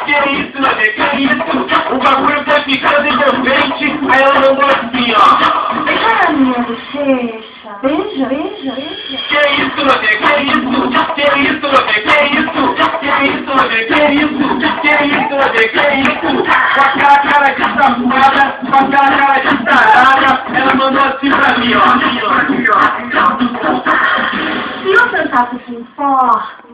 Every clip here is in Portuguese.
Que isso, meu bem, que isso? O bagulho tá ficando envolvente, aí eu não gosto assim, ó. Ah, minha bochecha. Beija, beija, beija. Que isso, meu bem, que isso? Que isso, meu bem, que isso? Que isso, meu bem, que isso? Que isso, meu bem, que isso? Com aquela cara de safada, com aquela cara de tarada, ela mandou assim pra mim, ó. Se eu cantasse assim forte,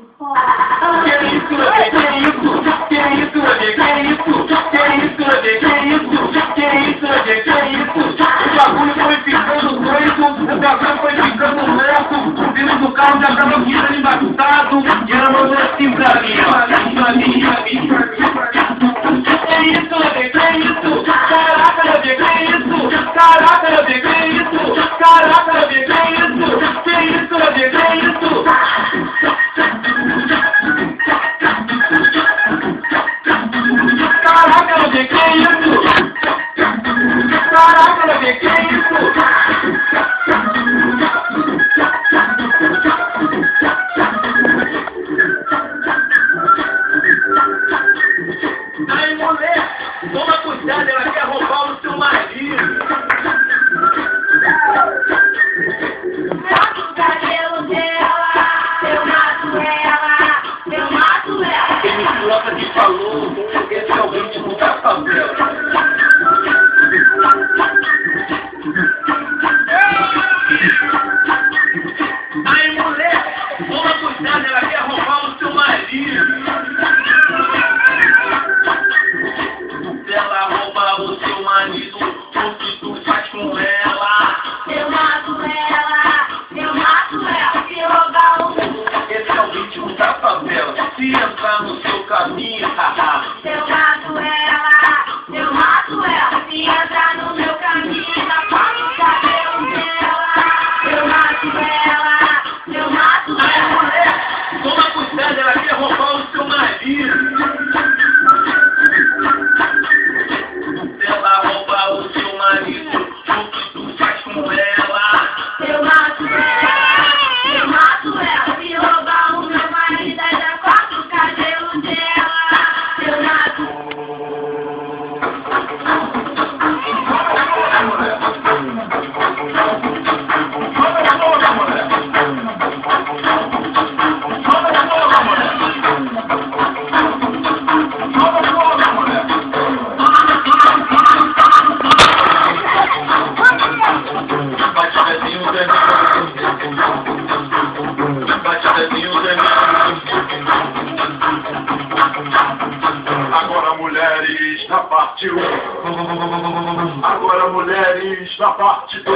Que isso, meu bem, que isso? Que isso, meu bem, que isso? Que isso, meu bem, que isso? Que isso, meu bem, que isso? O bagulho foi ficando doido, o bagulho foi ficando louco, o vidro do carro já tava virando embaçado, e ela mandou assim pra mim, ó. Que isso, meu bem, que isso? Caraca, meu bem, que isso? Caraca, meu bem, que isso? Caraca, meu bem, que isso? Que isso, meu bem, que isso? Caraca, meu bem, que isso? Caraca, meu bem, que isso? Aí, mulher, toma cuidado, ela quer roubar o seu marido. mato o cabelo dela, eu mato ela, eu mato ela. Quem me coloca que falou, esse é o ritmo da favela. Aí, mulher, toma cuidado, ela quer roubar o seu marido. Se ela roubar o seu marido, o que tu faz com ela? Eu mato ela, se roubar o Esse é o ritmo da favela. Se entrar no seu caminho, haha. eu mato ela, se entrar no meu caminho, na palma do cabelo dela, eu mato ela. Aí, mulher, toma cuidado, ela quer roubar o seu marido. Se ela roubar o seu marido, o que tu faz com ela? Eu mato ela, se roubar o meu marido, aí já corto o cabelo dela, eu mato. Agora mulheres na parte 1. Agora mulheres na parte 2.